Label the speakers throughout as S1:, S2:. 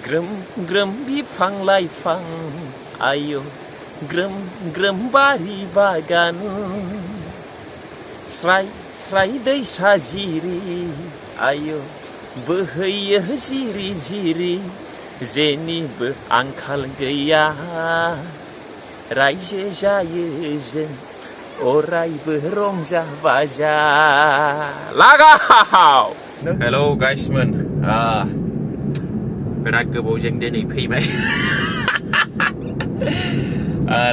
S1: ग्रोम ग्रोम बिफां लाइफां आयौ ग्रोम ग्रोम बारि बागान स्राय स्राय दैसा जिरि आयौ बोहैयो जिरि जिरि जेनिबो आंखाल गैया रायजो जायो जों अरायबो रंजा बाजा लागाव हेल' गाइसमोन बिराद गोबावजों दिनै फैबाय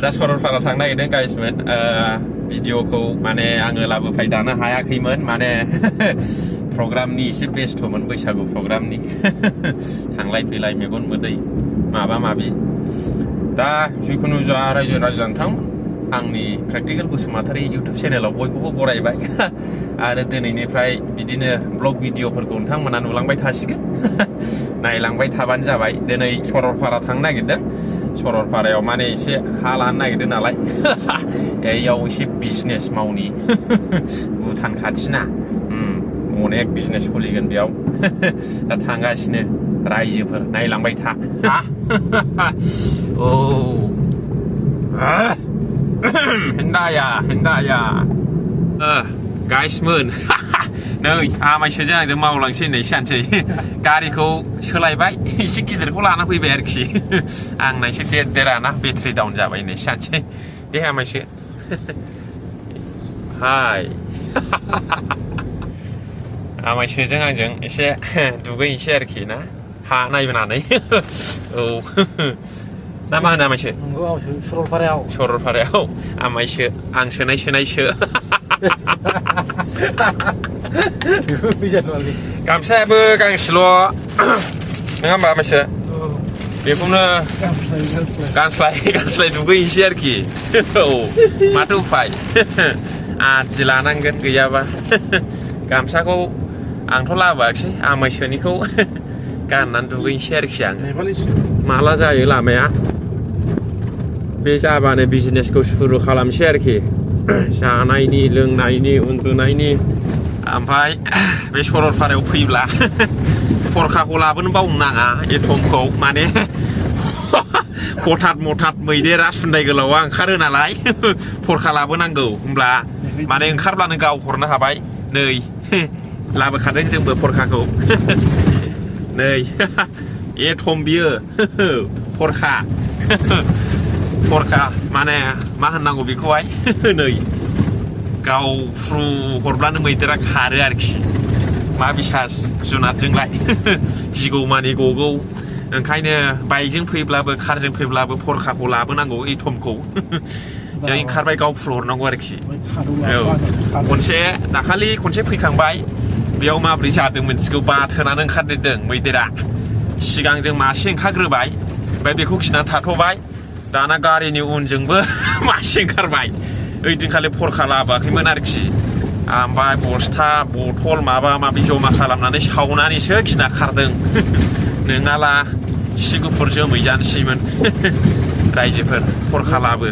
S1: दा सरलपारा थांनो नागिरदों गाइसमोन भिडिअखौ माने आङो लाबोफाय दानो हायाखैमोन माने प्रग्रामनि एसे बेस्थ'मोन बैसागु प्रग्रामनि थांलाय फैलाय मेगन मोदै माबा माबि दा जिखुनु जा रायजो राजा नोंथां आंनि प्रेक्टिकेल बसुमतारी इउटुब चेनेलाव बयखौबो बरायबाय आरो दिनैनिफ्राय बिदिनो ब्लग भिडिअफोरखौ नोंथांमोना नुलांबाय थासिगोन नायलांबाय थाबानो जाबाय दिनै सरलपारा थांनो नागिरदों सरलपारायाव माने एसे हा लानो नागिरदों नालाय एयाव एसे बिजनेस मावनि भुटान खाथिना अनेक बिजनेस सोलिगोन बेयाव दा थांगासिनो रायजोफोर नायलांबाय था औ हेन्दाया गाइसमोन नै आमायसोजों आंजों मावलांसै होननाय सानसै गारिखौ सोलायबाय एसे गिदिरखौ लाना फैबाय आरोखि आंना एसे देराना बेटारि डाउन जाबाय होननाय सानसै दे आमायसो हाय आमायसोजों आंजों एसे दुगैनोसै आरोखि ना हा नायबोनानै औ ना मा होनो आमायसो सरलपारायाव आमायसो आं सोनायसो गामसायाबो गांसेल' नङा होमबा आमायसो बेखौनो गानस्लाय दुगैनोसै आरोखि औ माथो उफाय आदि लानांगोन गैयाबा गामसाखौ आंथ' लाबोआखिसै आमायसोनिखौ गाननानै दुगैनोसै आरोखि आं माला जायो लामाया बे जाबानो बिजनेसखौ सुरु खालामसै आरोखि जानायनि लोंनायनि उन्दुनायनि ओमफ्राय बे सरलपारायाव फैब्ला फरखाखौ लाबोनो बावनो नाङा एथमखौ माने हथात मथात मैदेरा सुन्दाय गोलावा ओंखारो नालाय फरखा लाबोनांगौ होमब्ला माने ओंखारब्लानो गाव हरनो हाबाय नै लाबोखादों जोंबो फरखाखौ नै एथम बियो फरखा माने मा होननांगौ बेखौहाय नै गावफ्रु हरब्लानो मैदेरा खारो आरोखि मा बिसास जुनादजोंलाय गिगौ मानि गगौ ओंखायनो बाइकजों फैब्लाबो कारजों फैब्लाबो फरखाखौ लाबोनांगौ एथमखौ जों ओंखारबाय गावफ्रु हरनांगौ आरोखि औ दाखालि खनसे फैखांबाय बेयाव माब्रै जादों मोनथिगौ बाथोनानो ओंखारदेरदों मैदेरा सिगां जों मासे ओंखारग्रोबाय ओमफ्राय बेखौ खिनानै थाथ'बाय दाना गारिनि उनजोंबो मासे ओंखारबाय ओइदिनखालि फरखा लाबोआखैमोन आरोखि ओमफ्राय बस्था बथल माबा माबि जमा खालामनानै सावनानैसो गिना खारदों नोङाला सि गुफुर जोमै जानोसैमोन रायजोफोर फरखा लाबो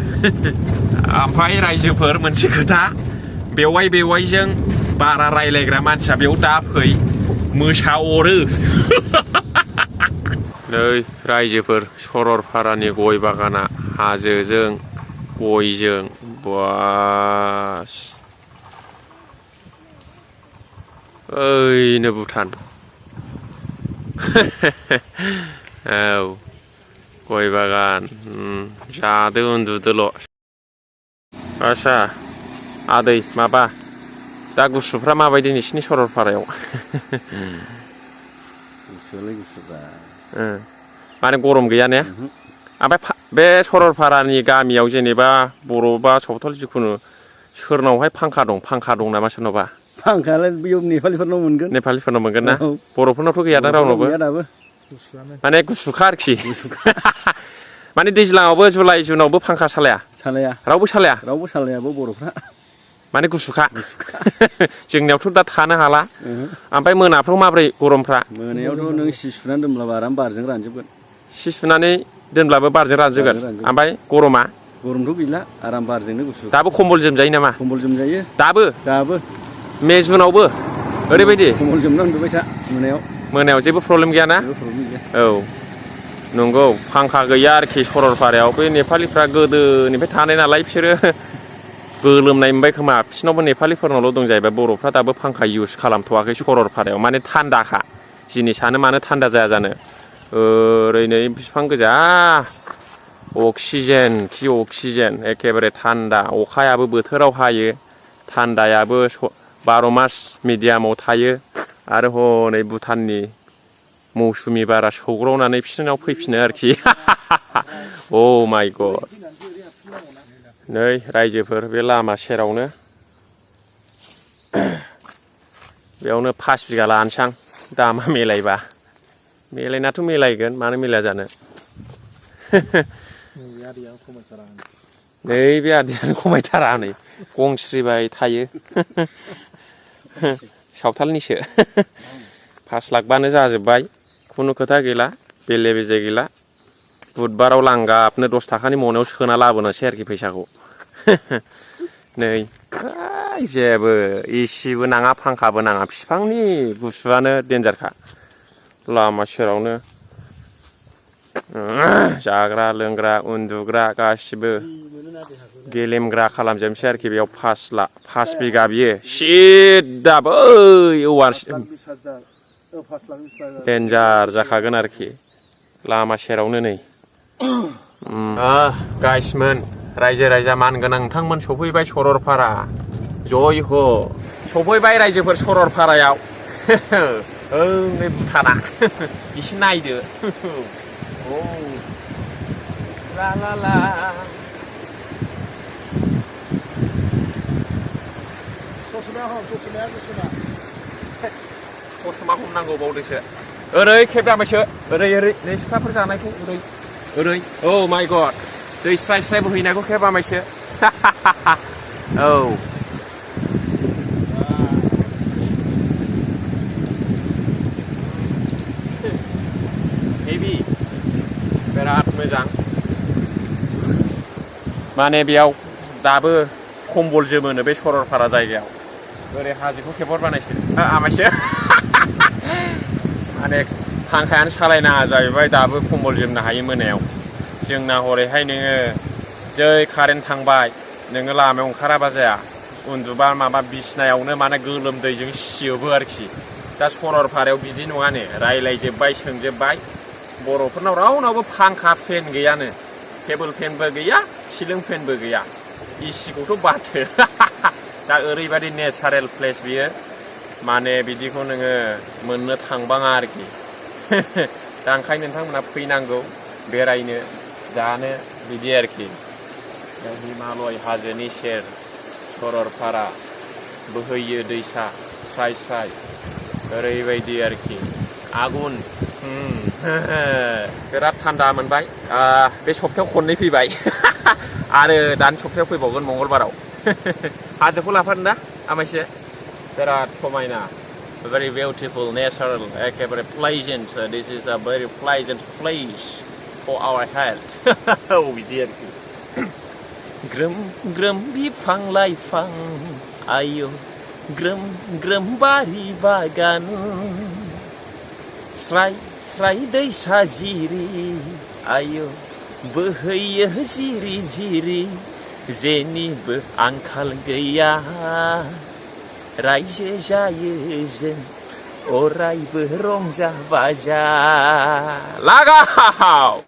S1: ओमफ्राय रायजोफोर मोनसे खोथा बेवाइजों बारा रायलायग्रा मानसिया बेयाव दा फै मोसा अरो नै रायजोफोर सरलपारानि गय बागाना हाजोजों गयजों बास ओइनो भुटान औ गय बागान जादो उन्दुदोल' आच्छा आदै माबा दा गुसुफ्रा माबायदि नोंसिनि सरलपारायाव माने गरम गैया ने ओमफ्राय बे सरलपारानि गामियाव जेनेबा बर' बा सावथाल जिखुनु सोरनावहाय फांखा दं नामा सोरनावबा
S2: फांखायालाय बेयाव नेपालिफोरनाव मोनगोन
S1: ना बर'फोरनावथ' गैया दा रावनावबो माने गुसुखा आरोखि माने दैज्लाङावबो जुलाइ जुनावबो फांखा सालाया रावबो सालायाबो बर'फ्रा माने गुसुखा जोंनियावथ' दा थानो हाला ओमफ्राय मोनाफ्राव माब्रै गरमफ्रा
S2: मोनायावथ' नों सि सुनानै दोनब्लाबो आराम बारजों रानजोबगोन
S1: सि सुनानै दोनब्लाबो बारजों रानजोबगोन ओमफ्राय
S2: गरमथ' गैला आराम बारजोंनो गुसु
S1: दाबो कम्बल जोमजायो नामा
S2: कम्बल जोमजायो
S1: दाबो मे जुनावबो ओरैबायदि
S2: कम्बल जोमना उन्दुबाय था मोनायाव
S1: जेबो प्रब्लेम गैया ना औ नंगौ फांखा गैया आरोखि सरलपारायाव बे नेपालिफ्रा गोदोनिफ्राय थानाय नालाय बिसोरो गोलोमनाय मोनबाय खोमा बिसिनावबो नेपालिफोरनावल' दं जाहैबाय बर'फ्रा दाबो फांखा इउस खालामथ'वाखै सरलपारायाव माने थान्दाखा जिनिसानो मानो थान्दा जाया जानो ओरै नै बिफां गोजा अक्सिजेन खि अक्सिजेन एखेबारे थान्दा अखायाबो बोथोराव हायो थान्दायाबो 12 मास मिडियामाव थायो आरो हनै भुटाननि मौसुमि बारा सौग्रावनानै बिसोरनाव फैफिनो आरोखि अ माय गड नै रायजोफोर बे लामा सेरावनो बेयावनो 5 बिगा लानोसै आं दामा मिलायबा मिलायनाथ' मिलायगोन मानो मिलाया जानो नै बे आदैयानो खमायथारा नै गंस्रिबाय थायो सावथालनिसो 5 लाखबानो जाजोब्बाय खुनु खोथा गैला बेले बेजे गैला बुधबाराव लांगाबनो 10 थाखानि मनायाव सोना लाबोनोसै आरोखि फैसाखौ नै जेबो एसिबो नाङा फांखाबो नाङा बिफांनि गुसुआनो देन्जारखा लामा सेरावनो जाग्रा लोंग्रा उन्दुग्रा गासिबो गेलेमग्रा खालामजोबनोसै आरोखि बेयाव 5 बिगा बियो सिद्दा बै औवासिम देन्जार जाखागोन आरोखि लामा सेरावनो नै गाइसमोन रायजो राजा मानगोनां नोंथांमोन सफैबाय सरलपारा जय हो सफैबाय रायजोफोर सरलपारायाव नै भुटाना एसे नायदो ला ला ला ससमा हमनांगौ बावदोंसो ओरै खेबदामैसो ओरै ओरै नै सिख्लाफोर जानायखौ ओरै ओरै औ माय गड दै स्राय स्राय बोहैनायखौ खेबामैसो औ हेभि बिराद मोजां माने बेयाव दाबो खम्बल जोमोनो बे सरलपारा जायगायाव ओरै हाजोखौ खेबहरबानायसो आमायसो माने फांखायानो सालायनाङा जाहैबाय दाबो खम्बल जोमनो हायो मोनायाव जोंना हरैहाय नोङो जै कारेन्ट थांबाय नोङो लामायाव ओंखाराबा जाया उन्दुबा माबा बिसिनायावनो माने गोलोमदैजों सियोबो आरोखि दा सरलपारायाव बिदि नङानो रायलायजोब्बाय सोंजोब्बाय बर'फोरनाव रावनावबो फांखा फेन गैयानो टेबोल फेनबो गैया सिलिं फेनबो गैया एसिखौथ' बाथो दा ओरैबायदि नेचारेल प्लेस बियो माने बिदिखौ नोङो मोननो थांबाङा आरोखि दा ओंखायनो नोंथांमोना फैनांगौ बेरायनो जानो बिदि आरोखि हिमालय हाजोनि सेर सरलपारा बोहैयो दैसा स्राय स्राय ओरैबायदि आरोखि आगुन बिराद थान्दा मोनबाय बे सप्तायाव खननै फैबाय आरो दानि सप्तायाव फैबावगोन मंगलबाराव हाजोखौ लाफादों दा आमायसे बिराद समायना very beautiful natural एखेबारे pleasant this is a very pleasant place for our health बिदि आरोखि ग्रोम ग्रोम बिफां लाइफां आयौ ग्रोम ग्रोम बारि बागान स्राय स्राय दैसा जिरि आयौ बोहैयो जिरि जिरि जेनिबो आंखाल गैया रायजो जायो जों अरायबो रंजा बाजा लागाव